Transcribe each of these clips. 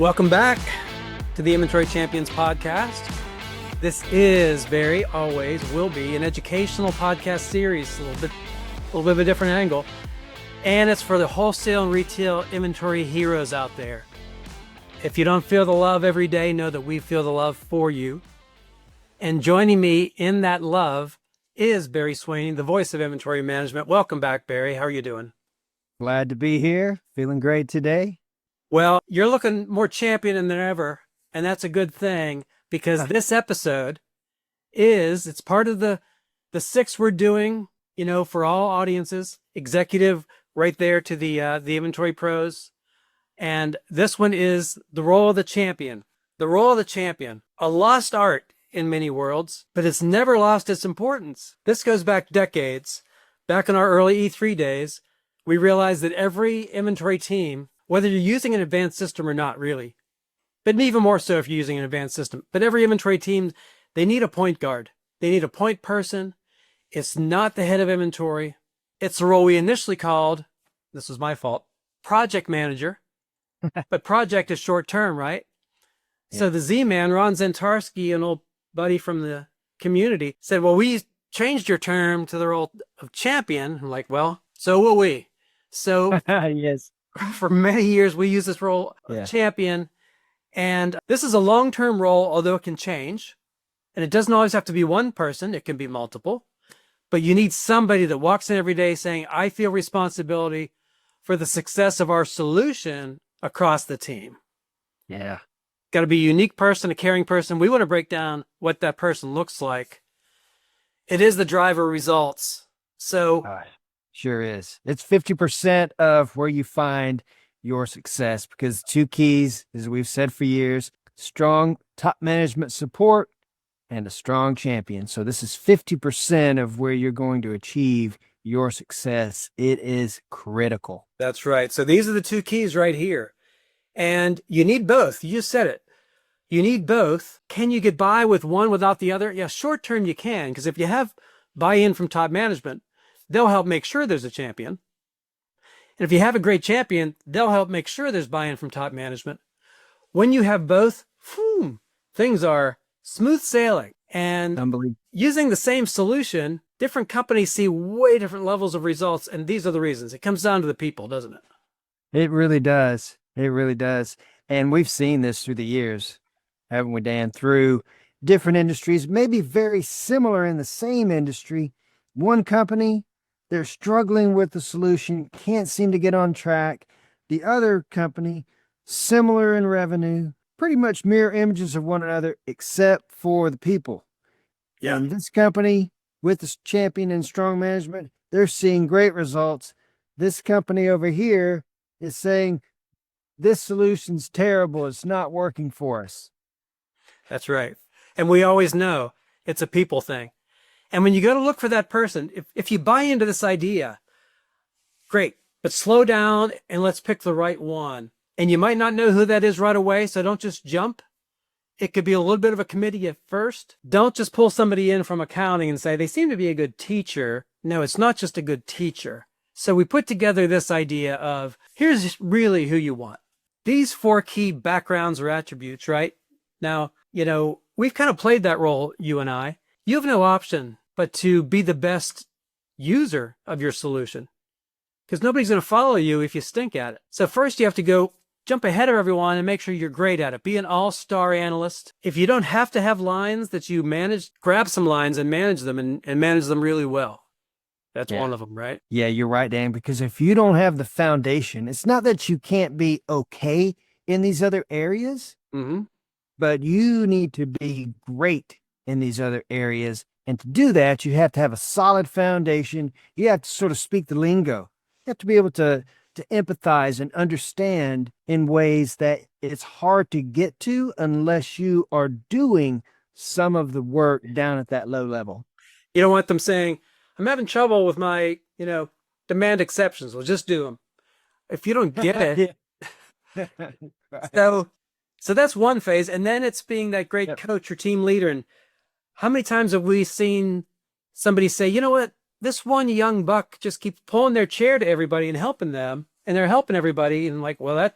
Welcome back to the Inventory Champions podcast. This is always will be an educational podcast series, a little bit of a different angle. And it's for the wholesale and retail inventory heroes out there. If you don't feel the love every day, know that we feel the love for you. And joining me in that love is Barry Sweeney, the voice of inventory management. Welcome back, Barry. How are you doing? Glad to be here. Feeling great today. Well, you're looking more champion than ever, and that's a good thing because this episode it's part of the 6 we're doing, for all audiences, executive right there to the inventory pros. And this one is the role of the champion. The role of the champion, a lost art in many worlds, but it's never lost its importance. This goes back decades. Back in our early E3 days, we realized that every inventory team, whether you're using an advanced system or not, really, but even more so if you're using an advanced system, but every inventory team, they need a point guard. They need a point person. It's not the head of inventory. It's the role we initially called, this was my fault, project manager. But project is short term, right? Yeah. So the Z-Man, Ron Zentarski, an old buddy from the community, said, well, we changed your term to the role of champion. I'm like, well, so will we. So yes. For many years, we use this role of champion. And this is a long-term role, although it can change. And it doesn't always have to be one person. It can be multiple. But you need somebody that walks in every day saying, I feel responsibility for the success of our solution across the team. Yeah. Got to be a unique person, a caring person. We want to break down what that person looks like. It is the driver results. So sure is. It's 50% of where you find your success, because 2 keys, as we've said for years, strong top management support and a strong champion. So this is 50% of where you're going to achieve your success. It is critical. That's right. So these are the 2 keys right here. And you need both. You just said it. You need both. Can you get by with one without the other? Yeah, short term you can, because if you have buy-in from top management, they'll help make sure there's a champion. And if you have a great champion, they'll help make sure there's buy-in from top management. When you have both, things are smooth sailing. And using the same solution, different companies see way different levels of results. And these are the reasons. It comes down to the people, doesn't it? It really does. It really does. And we've seen this through the years, haven't we, Dan? Through different industries, maybe very similar in the same industry. One company, they're struggling with the solution, can't seem to get on track. The other company, similar in revenue, pretty much mirror images of one another, except for the people. Yeah. And this company, with the champion and strong management, they're seeing great results. This company over here is saying, this solution's terrible. It's not working for us. That's right. And we always know it's a people thing. And when you go to look for that person, if you buy into this idea, great, but slow down and let's pick the right one. And you might not know who that is right away, so don't just jump. It could be a little bit of a committee at first. Don't just pull somebody in from accounting and say, they seem to be a good teacher. No, it's not just a good teacher. So we put together this idea of, here's really who you want. These 4 key backgrounds or attributes, right? Now, we've kind of played that role, you and I. You have no option but to be the best user of your solution, because nobody's going to follow you if you stink at it. So first you have to go jump ahead of everyone and make sure you're great at it. Be an all-star analyst. If you don't have to have lines that you manage, grab some lines and manage them and manage them really well. That's one of them, right? Yeah, you're right, Dan, because if you don't have the foundation, it's not that you can't be okay in these other areas, but you need to be great in these other areas. And to do that, you have to have a solid foundation. You have to sort of speak the lingo. You have to be able to empathize and understand in ways that it's hard to get to unless you are doing some of the work down at that low level. You don't want them saying, I'm having trouble with my, demand exceptions. Well, just do them. If you don't get it. Right. So that's one phase. And then it's being that great coach or team leader. And how many times have we seen somebody say, you know what, this one young buck just keeps pulling their chair to everybody and helping them, and they're helping everybody. And like, well,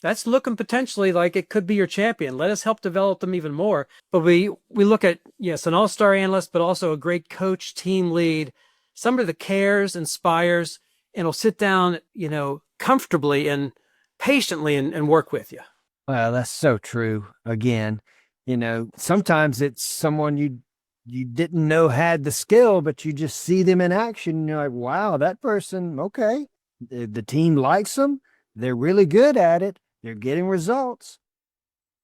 that's looking potentially like it could be your champion. Let us help develop them even more. But we look at, yes, an all-star analyst, but also a great coach, team lead, somebody that cares, inspires, and will sit down, comfortably and patiently and work with you. Well, that's so true. Again, sometimes it's someone you didn't know had the skill, but you just see them in action. And you're like, wow, that person, okay. The team likes them. They're really good at it. They're getting results.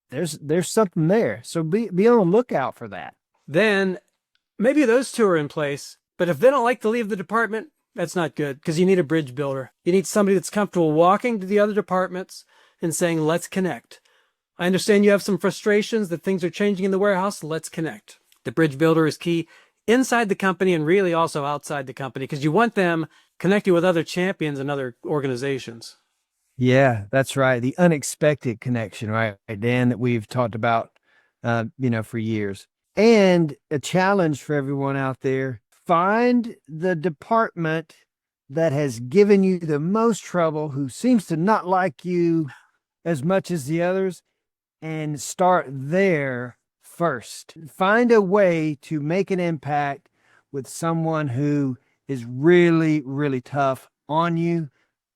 There's something there. So be on the lookout for that. Then maybe those two are in place, but if they don't like to leave the department, that's not good, because you need a bridge builder. You need somebody that's comfortable walking to the other departments and saying, let's connect. I understand you have some frustrations that things are changing in the warehouse. Let's connect. The bridge builder is key inside the company and really also outside the company, because you want them connecting with other champions and other organizations. Yeah, that's right. The unexpected connection, right, Dan, that we've talked about, for years. And a challenge for everyone out there: find the department that has given you the most trouble, who seems to not like you as much as the others, and start there first. Find a way to make an impact with someone who is really, really tough on you,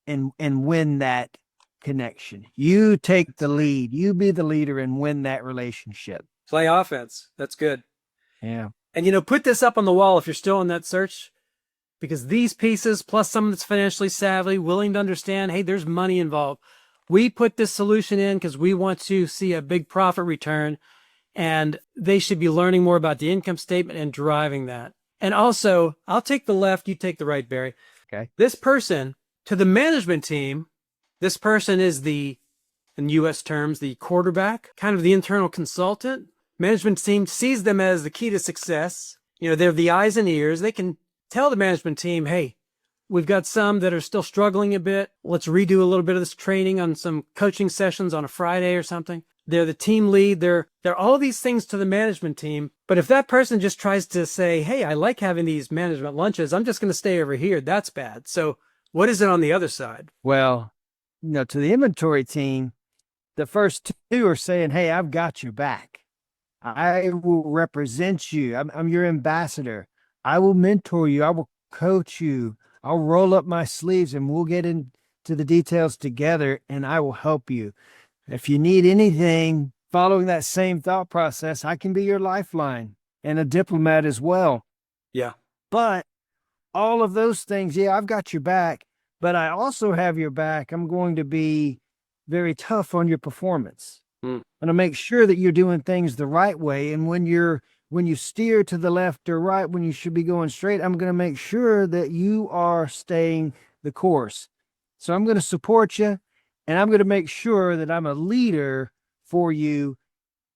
and win that connection. You take the lead. You be the leader and win that relationship. Play offense. That's good. Yeah. And, put this up on the wall if you're still in that search, because these pieces, plus someone that's financially savvy, willing to understand, hey, there's money involved. We put this solution in because we want to see a big profit return, and they should be learning more about the income statement and driving that. And also, I'll take the left, you take the right, Barry. Okay. This person, to the management team, this person is in U.S. terms, the quarterback, kind of the internal consultant. Management team sees them as the key to success. They're the eyes and ears. They can tell the management team, hey, we've got some that are still struggling a bit. Let's redo a little bit of this training on some coaching sessions on a Friday or something. They're the team lead. They're all these things to the management team. But if that person just tries to say, hey, I like having these management lunches, I'm just going to stay over here, that's bad. So what is it on the other side? Well, to the inventory team, the first two are saying, hey, I've got your back. I will represent you. I'm your ambassador. I will mentor you. I will coach you. I'll roll up my sleeves and we'll get into the details together, and I will help you. If you need anything following that same thought process, I can be your lifeline and a diplomat as well. Yeah. But all of those things, yeah, I've got your back, but I also have your back. I'm going to be very tough on your performance. I'm going to make sure that you're doing things the right way. And when you steer to the left or right, when you should be going straight, I'm going to make sure that you are staying the course. So I'm going to support you, and I'm going to make sure that I'm a leader for you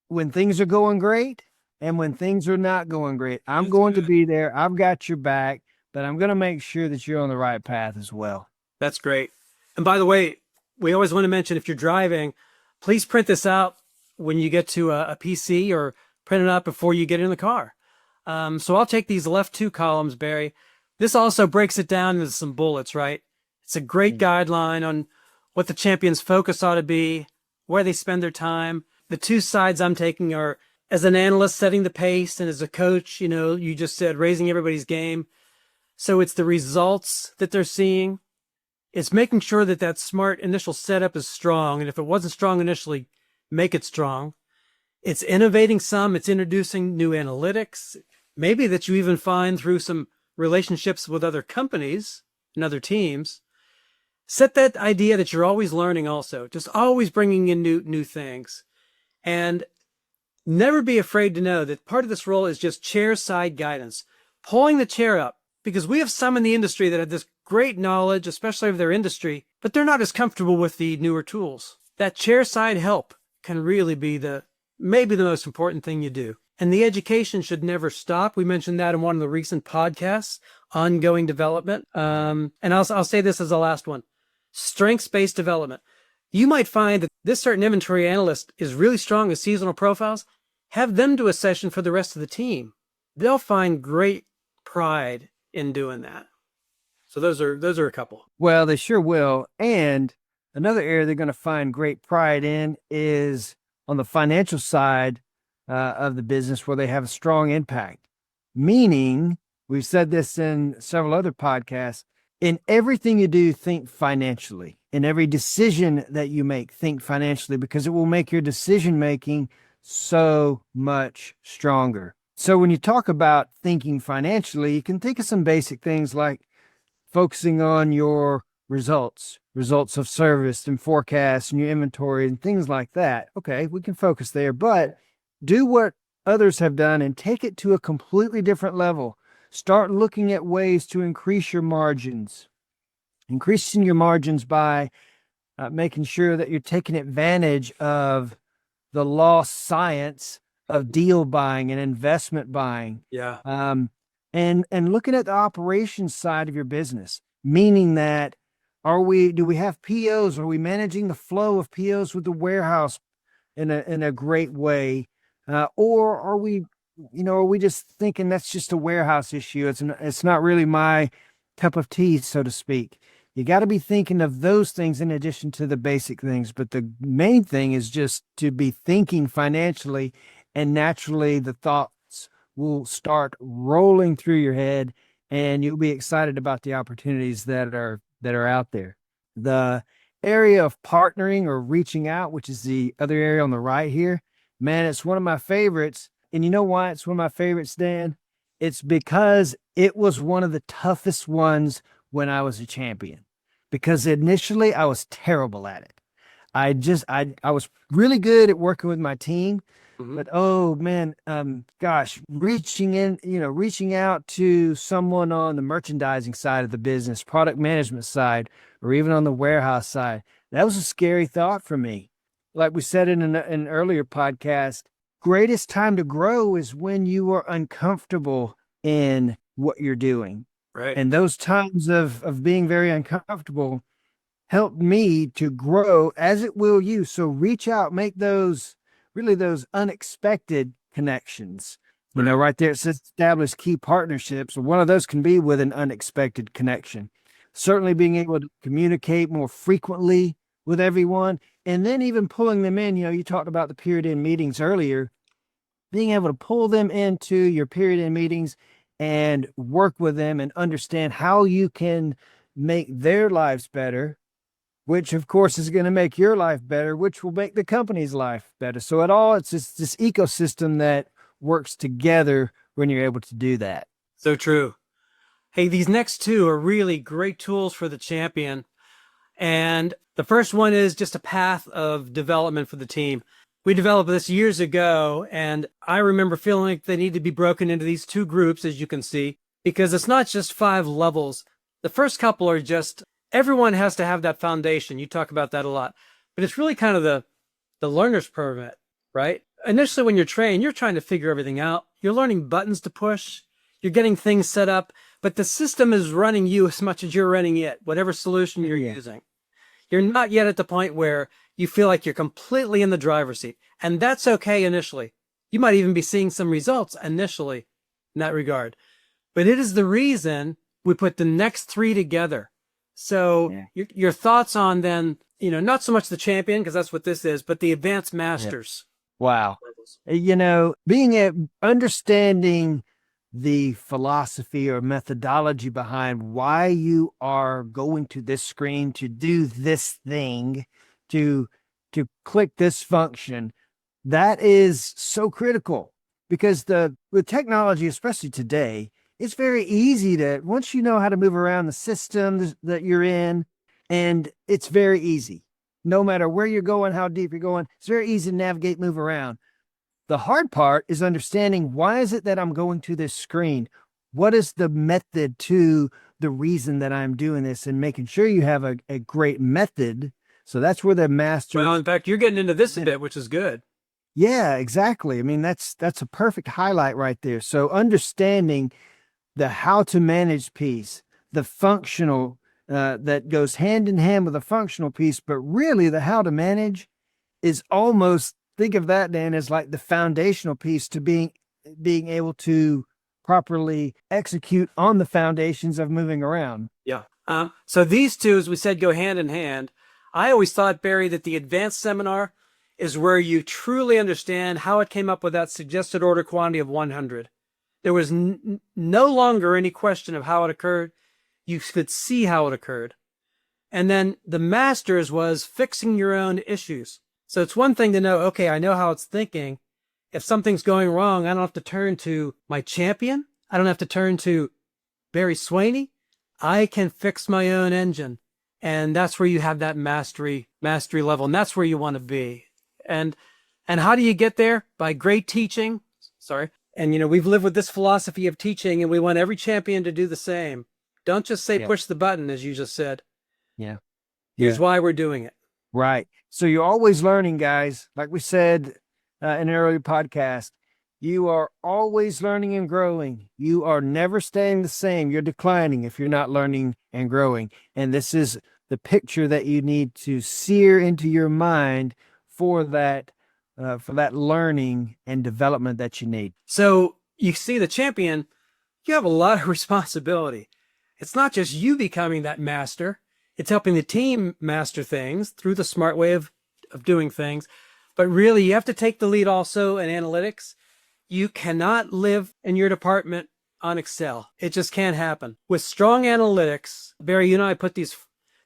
when things are going great and when things are not going great. I'm going to be there. I've got your back, but I'm going to make sure that you're on the right path as well. That's great. And by the way, we always want to mention, if you're driving, please print this out when you get to a PC, or print it out before you get in the car. So I'll take these left two columns, Barry. This also breaks it down into some bullets, right? It's a great guideline on what the champion's focus ought to be, where they spend their time. The two sides I'm taking are, as an analyst, setting the pace, and as a coach, you just said raising everybody's game. So it's the results that they're seeing. It's making sure that that smart initial setup is strong. And if it wasn't strong initially, make it strong. It's innovating some. It's introducing new analytics, maybe that you even find through some relationships with other companies and other teams. Set that idea that you're always learning also, just always bringing in new things. And never be afraid to know that part of this role is just chair side guidance, pulling the chair up, because we have some in the industry that have this great knowledge, especially of their industry, but they're not as comfortable with the newer tools. That chair side help can really be maybe the most important thing you do. And the education should never stop. We mentioned that in one of the recent podcasts, ongoing development. And I'll say this as the last one: strengths-based development. You might find that this certain inventory analyst is really strong with seasonal profiles. Have them do a session for the rest of the team. They'll find great pride in doing that. So those are a couple. Well, they sure will. And Another area they're going to find great pride in is on the financial side of the business, where they have a strong impact. Meaning, we've said this in several other podcasts, in everything you do, think financially. In every decision that you make, think financially, because it will make your decision making so much stronger. So when you talk about thinking financially, you can think of some basic things like focusing on your results of service and forecasts and your inventory and things like that. Okay, we can focus there, but do what others have done and take it to a completely different level. Start looking at ways to increase your margins. Increasing your margins by making sure that you're taking advantage of the lost science of deal buying and investment buying. Yeah. And looking at the operations side of your business, meaning that do we have POs? Are we managing the flow of POs with the warehouse in a great way? Or are we just thinking that's just a warehouse issue? It's not really my cup of tea, so to speak. You got to be thinking of those things in addition to the basic things. But the main thing is just to be thinking financially, and naturally the thoughts will start rolling through your head and you'll be excited about the opportunities that are out there. The area of partnering or reaching out, which is the other area on the right here, man, it's one of my favorites. And you know why it's one of my favorites, Dan? It's because it was one of the toughest ones when I was a champion, because initially I was terrible at it. I was really good at working with my team, but oh man, reaching out to someone on the merchandising side of the business, product management side, or even on the warehouse side, that was a scary thought for me. Like we said in an earlier podcast, greatest time to grow is when you are uncomfortable in what you're doing. Right. And those times of being very uncomfortable helped me to grow, as it will you. So reach out, make those unexpected connections. Right there, it says establish key partnerships. One of those can be with an unexpected connection. Certainly being able to communicate more frequently with everyone, and then even pulling them in. You talked about the period end meetings earlier, being able to pull them into your period end meetings and work with them and understand how you can make their lives better, which of course is going to make your life better, which will make the company's life better. So it's just this ecosystem that works together when you're able to do that. So true. Hey, these next two are really great tools for the champion. And the first one is just a path of development for the team. We developed this years ago, and I remember feeling like they need to be broken into these two groups, as you can see, because it's not just 5 levels. The first couple are just, everyone has to have that foundation. You talk about that a lot, but it's really kind of the learner's permit, right? Initially, when you're trained, you're trying to figure everything out. You're learning buttons to push. You're getting things set up, but the system is running you as much as you're running it, whatever solution you're using. You're not yet at the point where you feel like you're completely in the driver's seat. And that's okay initially. You might even be seeing some results initially in that regard. But it is the reason we put the next 3 together. So your thoughts on then, not so much the champion, because that's what this is, but the advanced masters. Wow. Understanding the philosophy or methodology behind why you are going to this screen to do this thing, to click this function, that is so critical, because with technology, especially today, it's very easy to, once you know how to move around the system that you're in, and it's very easy. No matter where you're going, how deep you're going, it's very easy to navigate, move around. The hard part is understanding, why is it that I'm going to this screen? What is the method to the reason that I'm doing this, and making sure you have a great method. So that's where the master. Well, in fact, you're getting into this a bit, which is good. Yeah, exactly. I mean, that's a perfect highlight right there. So understanding the how to manage piece, the functional that goes hand in hand with the functional piece, but really the how to manage is almost, think of that, Dan, as like the foundational piece to being able to properly execute on the foundations of moving around. Yeah. So these two, as we said, go hand in hand. I always thought, Barry, that the advanced seminar is where you truly understand how it came up with that suggested order quantity of 100. There was no longer any question of how it occurred. You could see how it occurred. And then the masters was fixing your own issues. So it's one thing to know, okay, I know how it's thinking. If something's going wrong, I don't have to turn to my champion. I don't have to turn to Barry Swaney. I can fix my own engine. And that's where you have that mastery level. And that's where you want to be. And how do you get there? By great teaching. Sorry. And, we've lived with this philosophy of teaching, and we want every champion to do the same. Don't just say push the button, as you just said. Yeah. Here's why we're doing it. Right. So you're always learning, guys. Like we said in an earlier podcast, you are always learning and growing. You are never staying the same. You're declining if you're not learning and growing. And this is the picture that you need to sear into your mind for that learning and development that you need. So you see, the champion, you have a lot of responsibility. It's not just you becoming that master. It's helping the team master things through the smart way of doing things. But really, you have to take the lead also in analytics. You cannot live in your department on Excel. It just can't happen. With strong analytics, Barry, you and I put these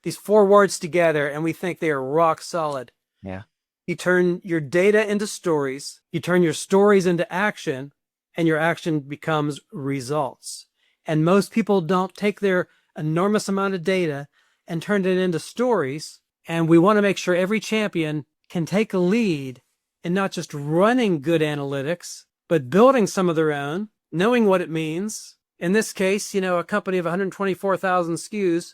4 words together, and we think they are rock solid. Yeah. You turn your data into stories. You turn your stories into action, and your action becomes results. And most people don't take their enormous amount of data and turn it into stories. And we want to make sure every champion can take a lead in not just running good analytics, but building some of their own, knowing what it means. In this case, a company of 124,000 SKUs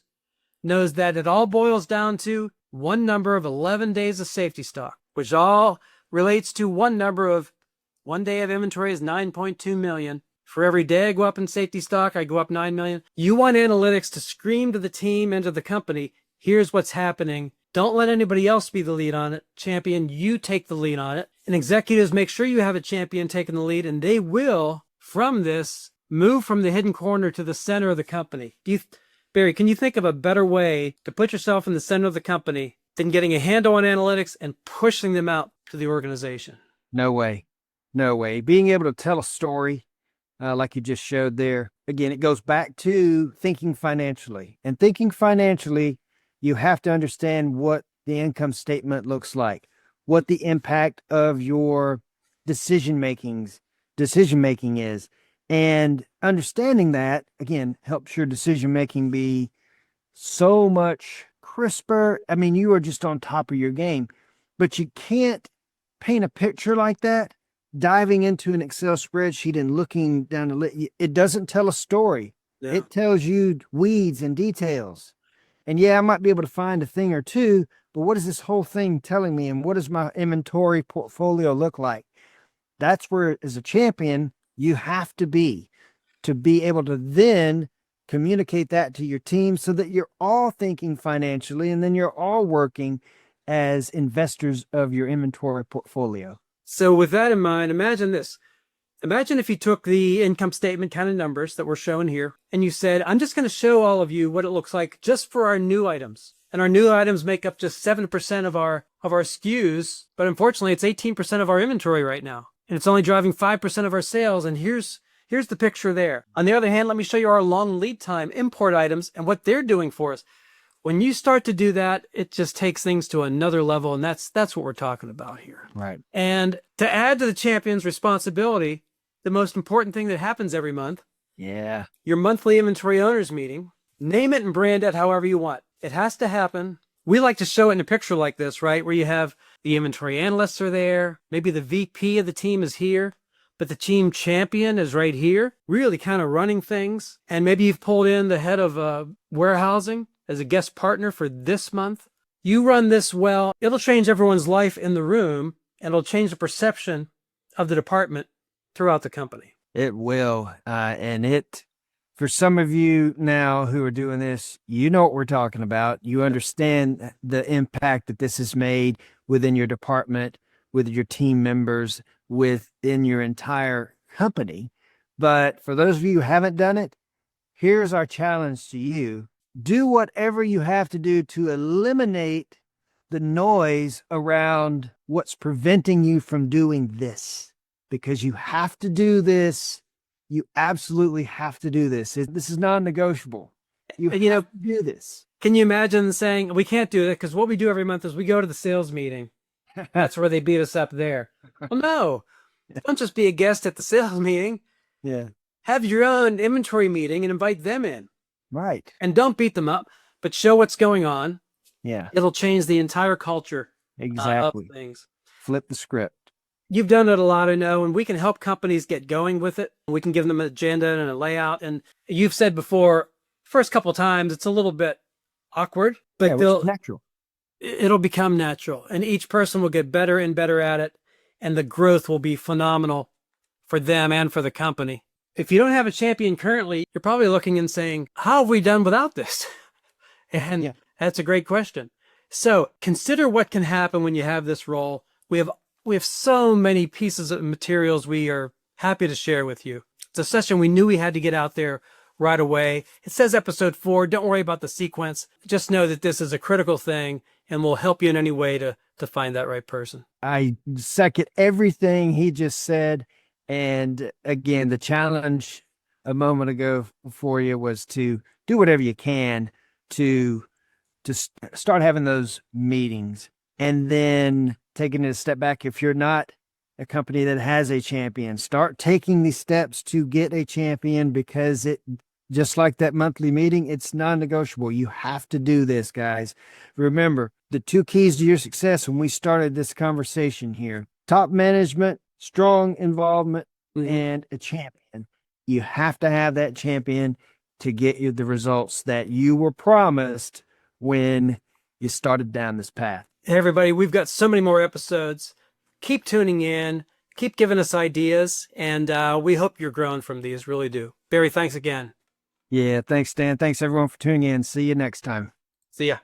knows that it all boils down to one number of 11 days of safety stock, which all relates to one day of inventory is 9.2 million. For every day I go up in safety stock, I go up 9 million. You want analytics to scream to the team and to the company, here's what's happening. Don't let anybody else be the lead on it. Champion, you take the lead on it. And executives, make sure you have a champion taking the lead, and they will, from this, move from the hidden corner to the center of the company. Barry, can you think of a better way to put yourself in the center of the company than getting a handle on analytics and pushing them out to the organization? No way. No way. Being able to tell a story, like you just showed there, again, it goes back to thinking financially. And thinking financially, you have to understand what the income statement looks like, what the impact of your decision-making is. And understanding that, again, helps your decision-making be so much crisper. I mean, you are just on top of your game. But you can't paint a picture like that, diving into an Excel spreadsheet and looking down the list. It doesn't tell a story. Yeah. It tells you weeds and details. And I might be able to find a thing or two, but what is this whole thing telling me? And what does my inventory portfolio look like? That's where, as a champion, you have to be able to then communicate that to your team so that you're all thinking financially, and then you're all working as investors of your inventory portfolio. So with that in mind, imagine this. Imagine if you took the income statement kind of numbers that we're showing here, and you said, I'm just going to show all of you what it looks like just for our new items. And our new items make up just 7% of our SKUs, but unfortunately it's 18% of our inventory right now. And it's only driving 5% of our sales. And here's the picture there. On the other hand, let me show you our long lead time import items and what they're doing for us. When you start to do that, it just takes things to another level, and that's what we're talking about here. Right. And to add to the champion's responsibility, the most important thing that happens every month, your monthly inventory owners meeting, name it and brand it however you want. It has to happen. We like to show it in a picture like this, right? Where you have the inventory analysts are there, maybe the VP of the team is here, but the team champion is right here, really kind of running things. And maybe you've pulled in the head of warehousing as a guest partner for this month. You run this well, it'll change everyone's life in the room, and it'll change the perception of the department throughout the company. It will. For some of you now who are doing this, you know what we're talking about. You understand the impact that this has made within your department, with your team members, within your entire company. But for those of you who haven't done it, here's our challenge to you. Do whatever you have to do to eliminate the noise around what's preventing you from doing this, because you have to do this. You absolutely have to do this. This is non-negotiable. You And, have to do this. can you imagine saying, we can't do that because what we do every month is we go to the sales meeting. That's where they beat us up there. Well, no, don't just be a guest at the sales meeting. Yeah. Have your own inventory meeting and invite them in. Right. And don't beat them up, but show what's going on. Yeah. It'll change the entire culture Exactly. of things. Flip the script. You've done it a lot, I know, and we can help companies get going with it. We can give them an agenda and a layout. And you've said before, first couple of times, it's a little bit awkward, but Yeah, which is natural. It'll become natural, and each person will get better and better at it, and the growth will be phenomenal for them and for the company. If you don't have a champion currently, you're probably looking and saying, how have we done without this? And that's a great question. So consider what can happen when you have this role. We have so many pieces of materials we are happy to share with you. It's a session we knew we had to get out there right away. It says episode 4. Don't worry about the sequence. Just know that this is a critical thing and will help you in any way to find that right person. I second everything he just said. And again, the challenge a moment ago for you was to do whatever you can to start having those meetings, and then taking it a step back. If you're not a company that has a champion, start taking these steps to get a champion, because it, just like that monthly meeting, it's non-negotiable. You have to do this, guys. Remember, the 2 keys to your success when we started this conversation here: top management, strong involvement, and a champion. You have to have that champion to get you the results that you were promised when you started down this path. Hey, everybody, we've got so many more episodes. Keep tuning in, keep giving us ideas, and we hope you're growing from these, really do. Barry, thanks again. Yeah, thanks, Dan. Thanks, everyone, for tuning in. See you next time. See ya.